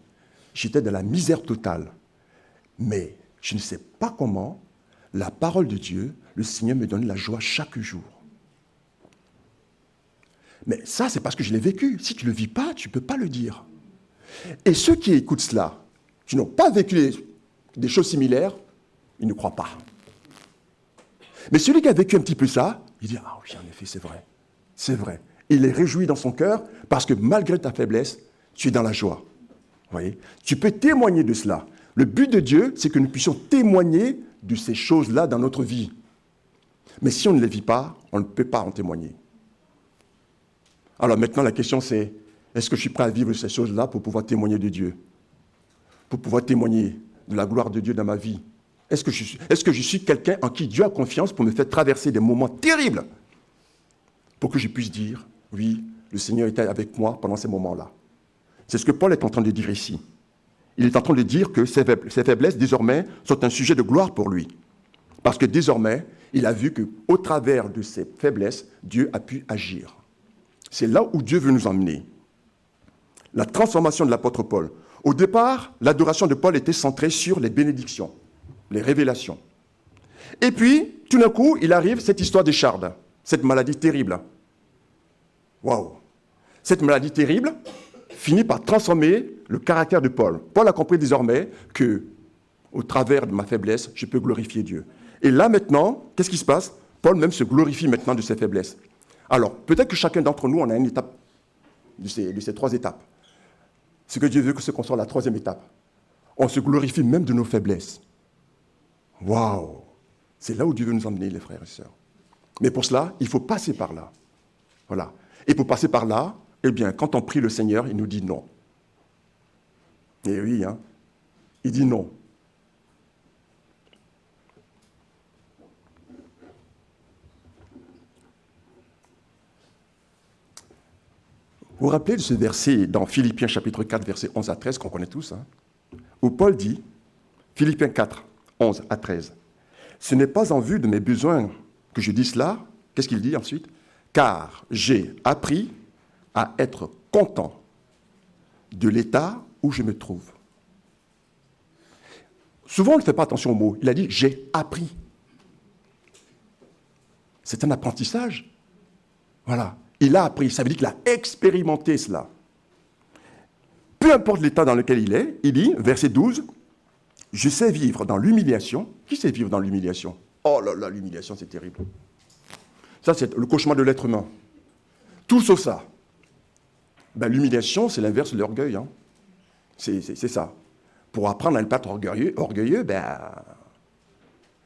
J'étais dans la misère totale. Mais je ne sais pas comment, la parole de Dieu, le Seigneur me donne la joie chaque jour. Mais ça, c'est parce que je l'ai vécu. Si tu ne le vis pas, tu ne peux pas le dire. Et ceux qui écoutent cela, qui n'ont pas vécu des choses similaires, ils ne croient pas. Mais celui qui a vécu un petit peu ça, il dit, ah oui, en effet, c'est vrai. C'est vrai. Il est réjoui dans son cœur parce que malgré ta faiblesse, tu es dans la joie. Vous voyez? Tu peux témoigner de cela. Le but de Dieu, c'est que nous puissions témoigner de ces choses-là dans notre vie. Mais si on ne les vit pas, on ne peut pas en témoigner. Alors maintenant, la question c'est, est-ce que je suis prêt à vivre ces choses-là pour pouvoir témoigner de Dieu? Pour pouvoir témoigner de la gloire de Dieu dans ma vie? Est-ce que je suis quelqu'un en qui Dieu a confiance pour me faire traverser des moments terribles? Pour que je puisse dire, oui, le Seigneur était avec moi pendant ces moments-là. C'est ce que Paul est en train de dire ici. il est en train de dire que ses faiblesses, désormais, sont un sujet de gloire pour lui. Parce que désormais, il a vu qu'au travers de ses faiblesses, Dieu a pu agir. C'est là où Dieu veut nous emmener. La transformation de l'apôtre Paul. Au départ, l'adoration de Paul était centrée sur les bénédictions, les révélations. Et puis, tout d'un coup, il arrive cette histoire d'écharde, cette maladie terrible. Waouh! Cette maladie terrible finit par transformer le caractère de Paul. Paul a compris désormais que, au travers de ma faiblesse, je peux glorifier Dieu. Et là maintenant, qu'est-ce qui se passe? Paul même se glorifie maintenant de ses faiblesses. Alors, peut-être que chacun d'entre nous, on a une étape de ces 3 étapes. Ce que Dieu veut, c'est qu'on soit la 3e étape. On se glorifie même de nos faiblesses. Waouh! C'est là où Dieu veut nous emmener, les frères et sœurs. Mais pour cela, il faut passer par là. Voilà. Et pour passer par là, eh bien, quand on prie le Seigneur, il nous dit non. Et oui, hein, il dit non. Vous vous rappelez de ce verset dans Philippiens chapitre 4, versets 11 à 13, qu'on connaît tous, hein, où Paul dit, Philippiens 4, 11 à 13, « Ce n'est pas en vue de mes besoins que je dis cela. » Qu'est-ce qu'il dit ensuite? « Car j'ai appris à être content de l'état où je me trouve. » Souvent, on ne fait pas attention aux mots. Il a dit « j'ai appris ». C'est un apprentissage. Voilà. Il a appris. Ça veut dire qu'il a expérimenté cela. Peu importe l'état dans lequel il est, il dit, verset 12, « Je sais vivre dans l'humiliation. » Qui sait vivre dans l'humiliation? Oh là là, l'humiliation, c'est terrible. Ça, c'est le cauchemar de l'être humain. Tout sauf ça. Ben, l'humiliation, c'est l'inverse de l'orgueil. Hein. C'est ça. Pour apprendre à ne pas être orgueilleux, ben,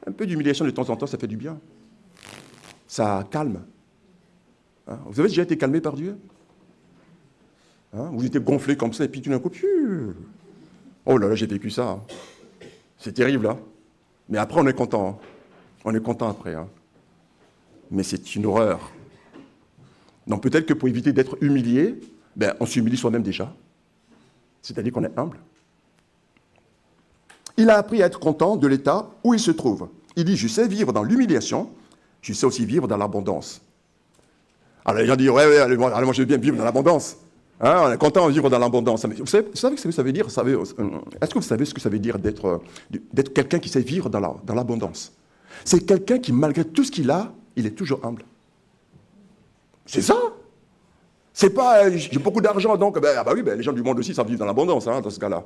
un peu d'humiliation de temps en temps, ça fait du bien. Ça calme. Hein? Vous avez déjà été calmé par Dieu? Hein? Vous étiez gonflé comme ça, et puis tout d'un coup, oh là là, j'ai vécu ça. Hein. C'est terrible, hein? Mais après, on est content. Hein? On est content après. Hein? Mais c'est une horreur. Donc peut-être que pour éviter d'être humilié, ben, on s'humilie soi-même déjà. C'est-à-dire qu'on est humble. Il a appris à être content de l'état où il se trouve. Il dit, je sais vivre dans l'humiliation, je sais aussi vivre dans l'abondance. Alors les gens disent, ouais, allez, moi je veux bien vivre dans l'abondance. Hein, on est content de vivre dans l'abondance. Vous savez ce que ça veut dire? Est-ce que vous savez ce que ça veut dire d'être quelqu'un qui sait vivre dans l'abondance? C'est quelqu'un qui, malgré tout ce qu'il a, il est toujours humble. C'est ça. C'est pas, j'ai beaucoup d'argent, donc, oui, les gens du monde aussi savent vivre dans l'abondance, hein, dans ce cas-là.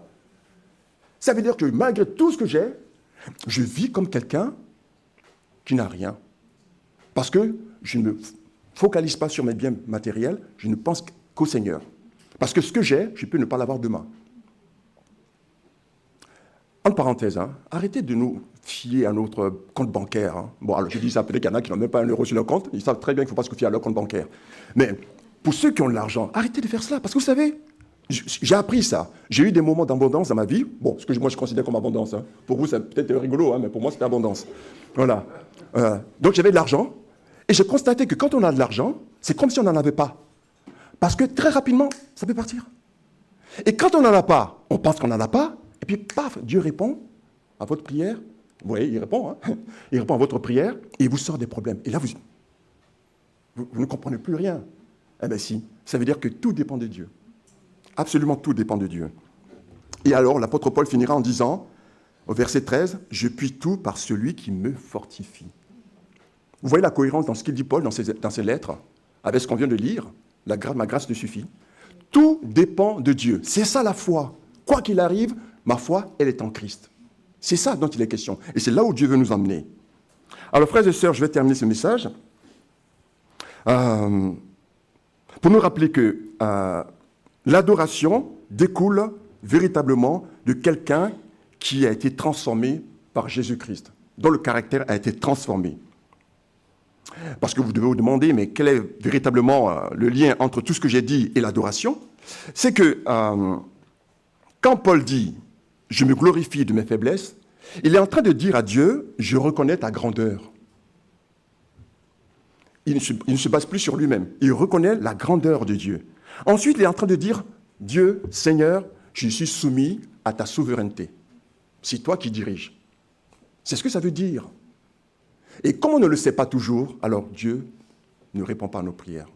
Ça veut dire que malgré tout ce que j'ai, je vis comme quelqu'un qui n'a rien. Parce que je ne me focalise pas sur mes biens matériels, je ne pense qu'au Seigneur. Parce que ce que j'ai, je peux ne pas l'avoir demain. En parenthèse, hein, arrêtez de nous fier à notre compte bancaire. Hein. Bon, alors je dis ça, peut-être qu'il y en a qui n'ont même pas 1 euro sur leur compte, ils savent très bien qu'il ne faut pas se fier à leur compte bancaire. Mais pour ceux qui ont de l'argent, arrêtez de faire cela, parce que vous savez, j'ai appris ça. J'ai eu des moments d'abondance dans ma vie. Bon, ce que moi je considère comme abondance. Hein. Pour vous, c'est peut-être rigolo, hein, mais pour moi, c'était abondance. Voilà. Donc j'avais de l'argent, et j'ai constaté que quand on a de l'argent, c'est comme si on n'en avait pas. Parce que très rapidement, ça peut partir. Et quand on n'en a pas, on pense qu'on n'en a pas, et puis paf, Dieu répond à votre prière. Vous voyez, il répond. Hein. Il répond à votre prière, et il vous sort des problèmes. Et là, vous ne comprenez plus rien. Eh bien si, ça veut dire que tout dépend de Dieu. Absolument tout dépend de Dieu. Et alors, l'apôtre Paul finira en disant, au verset 13, « Je puis tout par celui qui me fortifie. » Vous voyez la cohérence dans ce qu'il dit Paul dans ses lettres, avec ce qu'on vient de lire, ma grâce te suffit. Tout dépend de Dieu. C'est ça la foi. Quoi qu'il arrive, ma foi, elle est en Christ. C'est ça dont il est question. Et c'est là où Dieu veut nous emmener. Alors, frères et sœurs, je vais terminer ce message pour nous rappeler que l'adoration découle véritablement de quelqu'un qui a été transformé par Jésus-Christ, dont le caractère a été transformé. Parce que vous devez vous demander, mais quel est véritablement le lien entre tout ce que j'ai dit et l'adoration? C'est que quand Paul dit « je me glorifie de mes faiblesses », il est en train de dire à Dieu « je reconnais ta grandeur ». Il ne se base plus sur lui-même, il reconnaît la grandeur de Dieu. Ensuite, il est en train de dire « Dieu, Seigneur, Je suis soumis à ta souveraineté. C'est toi qui diriges. C'est ce que ça veut dire. Et comme on ne le sait pas toujours, alors Dieu ne répond pas à nos prières.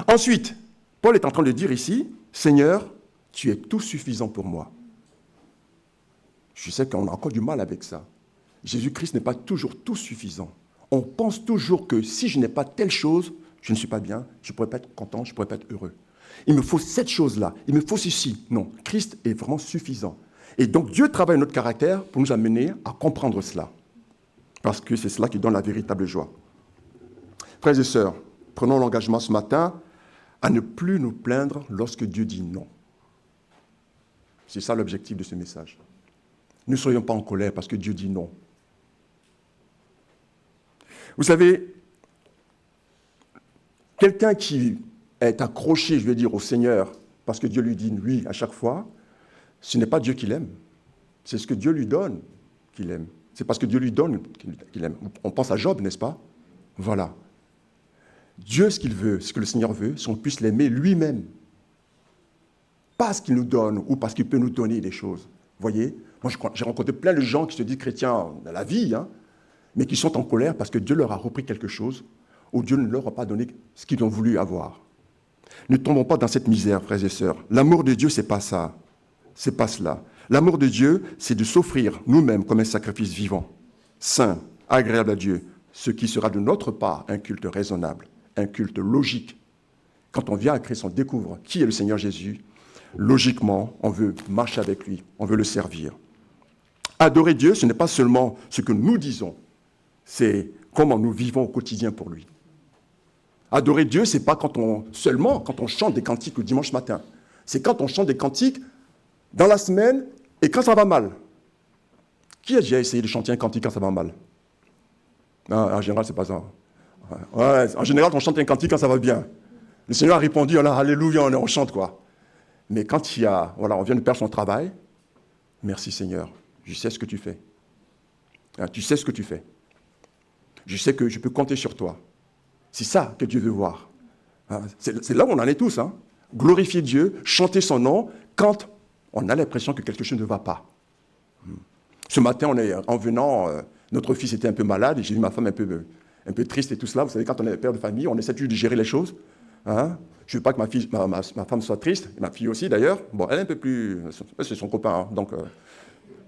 Ensuite, Paul est en train de dire ici, Seigneur, tu es tout suffisant pour moi. Je sais qu'on a encore du mal avec ça. Jésus-Christ n'est pas toujours tout suffisant. On pense toujours que si je n'ai pas telle chose, je ne suis pas bien, je ne pourrais pas être content, je ne pourrais pas être heureux. Il me faut cette chose-là, il me faut ceci. Non, Christ est vraiment suffisant. Et donc Dieu travaille notre caractère pour nous amener à comprendre cela. Parce que c'est cela qui donne la véritable joie. Frères et sœurs, prenons l'engagement ce matin à ne plus nous plaindre lorsque Dieu dit non. C'est ça l'objectif de ce message. Ne soyons pas en colère parce que Dieu dit non. Vous savez, quelqu'un qui est accroché, je veux dire, au Seigneur, parce que Dieu lui dit oui à chaque fois, ce n'est pas Dieu qui l'aime. C'est ce que Dieu lui donne qu'il aime. C'est parce que Dieu lui donne qu'il aime. On pense à Job, n'est-ce pas? Voilà. Dieu, ce qu'il veut, ce que le Seigneur veut, c'est qu'on puisse l'aimer lui-même. Pas ce qu'il nous donne ou parce qu'il peut nous donner des choses. Vous voyez? Moi, j'ai rencontré plein de gens qui se disent chrétiens dans la vie, mais qui sont en colère parce que Dieu leur a repris quelque chose ou Dieu ne leur a pas donné ce qu'ils ont voulu avoir. Ne tombons pas dans cette misère, frères et sœurs. L'amour de Dieu, ce n'est pas ça. Ce n'est pas cela. L'amour de Dieu, c'est de s'offrir nous-mêmes comme un sacrifice vivant, saint, agréable à Dieu, ce qui sera de notre part un culte raisonnable, un culte logique. Quand on vient à Christ, on découvre qui est le Seigneur Jésus. Logiquement, on veut marcher avec lui, on veut le servir. Adorer Dieu, ce n'est pas seulement ce que nous disons, c'est comment nous vivons au quotidien pour lui. Adorer Dieu, ce n'est pas seulement quand on chante des cantiques le dimanche matin. C'est quand on chante des cantiques dans la semaine et quand ça va mal. Qui a déjà essayé de chanter un cantique quand ça va mal? Non, en général, c'est pas ça. Ouais, en général, on chante un cantique quand ça va bien. Le Seigneur a répondu, alléluia, on chante quoi. Mais quand on vient de perdre son travail, merci Seigneur, je sais ce que tu fais. Tu sais ce que tu fais. Je sais que je peux compter sur toi. C'est ça que Dieu veut voir. C'est là où on en est tous. Glorifier Dieu, chanter son nom, quand on a l'impression que quelque chose ne va pas. Ce matin, en venant, notre fils était un peu malade et j'ai vu ma femme un peu triste et tout cela. Vous savez, quand on est père de famille, on essaie toujours de gérer les choses. Je ne veux pas que ma femme soit triste, ma fille aussi d'ailleurs. Bon, elle est un peu plus... C'est son copain, donc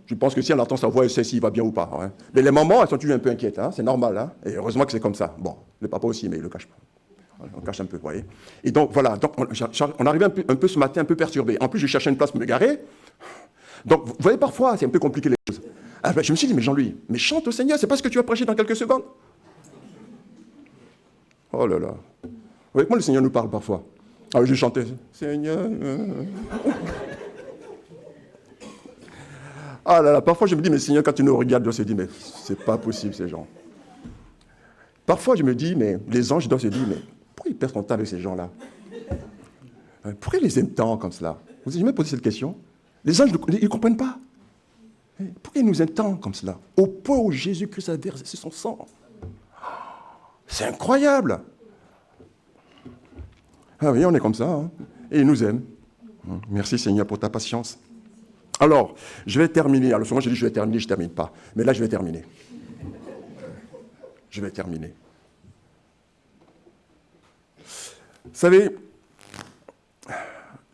je pense que si elle entend sa voix, elle sait s'il va bien ou pas. Mais les mamans, elles sont toujours un peu inquiètes, c'est normal. Et heureusement que c'est comme ça. Bon, le papa aussi, mais il ne le cache pas. On cache un peu, vous voyez. Et donc, voilà, on arrivait un peu ce matin, un peu perturbé. En plus, je cherchais une place pour me garer. Donc, vous voyez, parfois, c'est un peu compliqué les choses. Je me suis dit, mais Jean-Louis, mais chante au Seigneur, c'est pas ce que tu vas prêcher dans quelques secondes. Oh là là. Vous voyez comment le Seigneur nous parle parfois. Je chantais, Seigneur. Ah là là, parfois je me dis, mais Seigneur, quand tu nous regardes, on se dit, mais c'est pas possible ces gens. Parfois je me dis, mais les anges doivent se dire, mais pourquoi ils perdent son temps avec ces gens-là? Pourquoi ils les aiment tant comme cela? Vous avez jamais posé cette question? Les anges, ils ne comprennent pas. Pourquoi ils nous aiment tant comme cela? Au point où Jésus-Christ a versé son sang. C'est incroyable. Ah oui, on est comme ça, et ils nous aiment. Merci Seigneur pour ta patience. Alors, je vais terminer. Alors souvent je dis je vais terminer, je ne termine pas. Mais là, je vais terminer. Je vais terminer. Vous savez,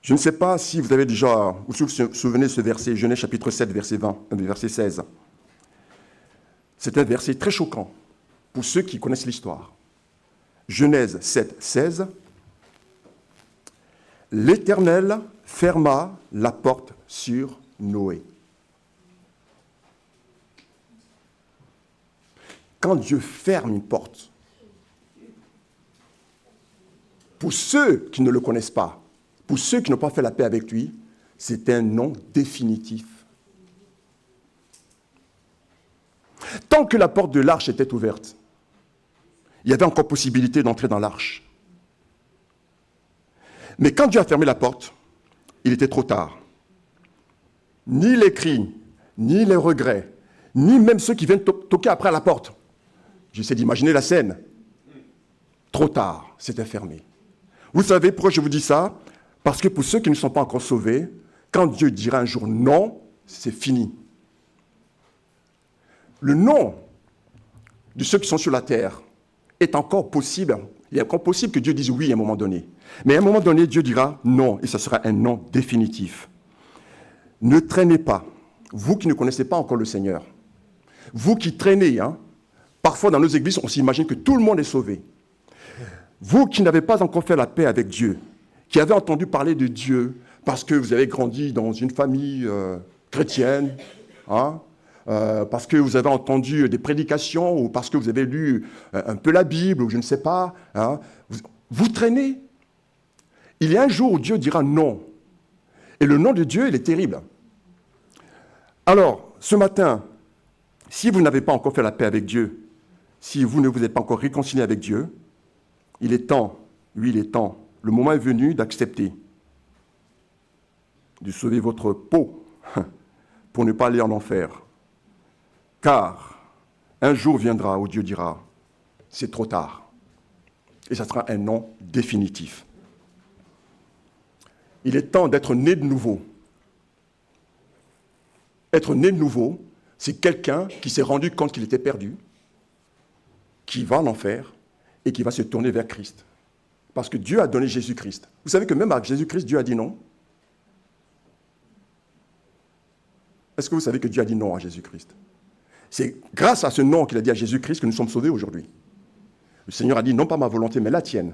je ne sais pas si vous avez déjà, ou si vous vous souvenez de ce verset, Genèse chapitre 7, verset 16. C'est un verset très choquant pour ceux qui connaissent l'histoire. Genèse 7, 16. L'Éternel ferma la porte sur Noé. Quand Dieu ferme une porte, pour ceux qui ne le connaissent pas, pour ceux qui n'ont pas fait la paix avec lui, c'est un non définitif. Tant que la porte de l'arche était ouverte, il y avait encore possibilité d'entrer dans l'arche. Mais quand Dieu a fermé la porte, il était trop tard. Ni les cris, ni les regrets, ni même ceux qui viennent toquer après à la porte. J'essaie d'imaginer la scène. Trop tard, c'était fermé. Vous savez pourquoi je vous dis ça? Parce que pour ceux qui ne sont pas encore sauvés, quand Dieu dira un jour non, c'est fini. Le non de ceux qui sont sur la terre est encore possible. Il est encore possible que Dieu dise oui à un moment donné. Mais à un moment donné, Dieu dira non, et ce sera un non définitif. Ne traînez pas, vous qui ne connaissez pas encore le Seigneur, vous qui traînez, parfois dans nos églises, on s'imagine que tout le monde est sauvé. Vous qui n'avez pas encore fait la paix avec Dieu, qui avez entendu parler de Dieu parce que vous avez grandi dans une famille chrétienne, parce que vous avez entendu des prédications ou parce que vous avez lu un peu la Bible ou je ne sais pas, vous traînez. Il y a un jour où Dieu dira non. Et le nom de Dieu, il est terrible. Alors, ce matin, si vous n'avez pas encore fait la paix avec Dieu, si vous ne vous êtes pas encore réconcilié avec Dieu, il est temps, oui, il est temps, le moment est venu d'accepter, de sauver votre peau pour ne pas aller en enfer. Car un jour viendra où Dieu dira, c'est trop tard. Et ça sera un non définitif. Il est temps d'être né de nouveau. Être né de nouveau, c'est quelqu'un qui s'est rendu compte qu'il était perdu, qui va en enfer et qui va se tourner vers Christ. Parce que Dieu a donné Jésus-Christ. Vous savez que même avec Jésus-Christ, Dieu a dit non. Est-ce que vous savez que Dieu a dit non à Jésus-Christ? C'est grâce à ce non qu'il a dit à Jésus-Christ que nous sommes sauvés aujourd'hui. Le Seigneur a dit non pas ma volonté, mais la tienne.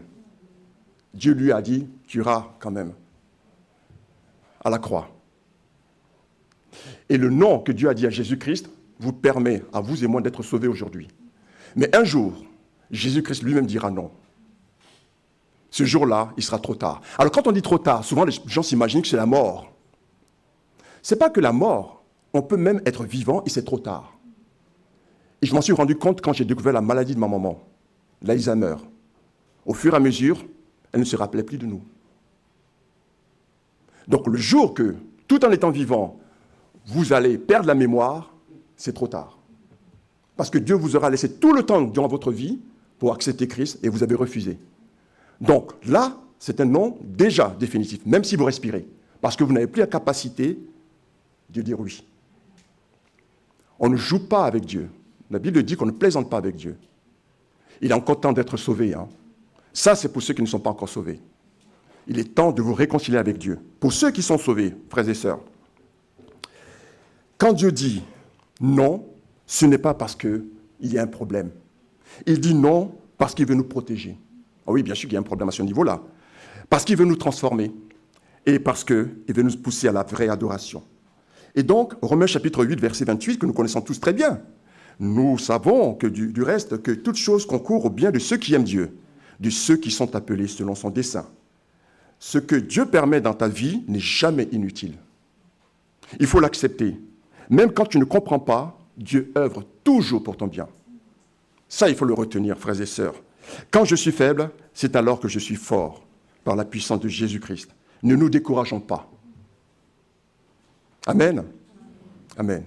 Dieu lui a dit, tu iras quand même à la croix. Et le non que Dieu a dit à Jésus-Christ vous permet à vous et moi d'être sauvés aujourd'hui. Mais un jour, Jésus-Christ lui-même dira non. Ce jour-là, il sera trop tard. Alors quand on dit trop tard, souvent les gens s'imaginent que c'est la mort. Ce n'est pas que la mort, on peut même être vivant et c'est trop tard. Et je m'en suis rendu compte quand j'ai découvert la maladie de ma maman, l'Alzheimer. Au fur et à mesure, elle ne se rappelait plus de nous. Donc le jour que, tout en étant vivant, vous allez perdre la mémoire, c'est trop tard. Parce que Dieu vous aura laissé tout le temps durant votre vie pour accepter Christ et vous avez refusé. Donc là, c'est un non déjà définitif, même si vous respirez. Parce que vous n'avez plus la capacité de dire oui. On ne joue pas avec Dieu. La Bible dit qu'on ne plaisante pas avec Dieu. Il est encore temps d'être sauvé. Ça, c'est pour ceux qui ne sont pas encore sauvés. Il est temps de vous réconcilier avec Dieu. Pour ceux qui sont sauvés, frères et sœurs, quand Dieu dit non, ce n'est pas parce qu'il y a un problème. Il dit non parce qu'il veut nous protéger. Ah oui, bien sûr qu'il y a un problème à ce niveau-là. Parce qu'il veut nous transformer et parce qu'il veut nous pousser à la vraie adoration. Et donc, Romains chapitre 8, verset 28, que nous connaissons tous très bien, nous savons que du reste, que toute chose concourt au bien de ceux qui aiment Dieu, de ceux qui sont appelés selon son dessein. Ce que Dieu permet dans ta vie n'est jamais inutile. Il faut l'accepter. Même quand tu ne comprends pas, Dieu œuvre toujours pour ton bien. Ça, il faut le retenir, frères et sœurs. Quand je suis faible, c'est alors que je suis fort, par la puissance de Jésus-Christ. Ne nous décourageons pas. Amen. Amen.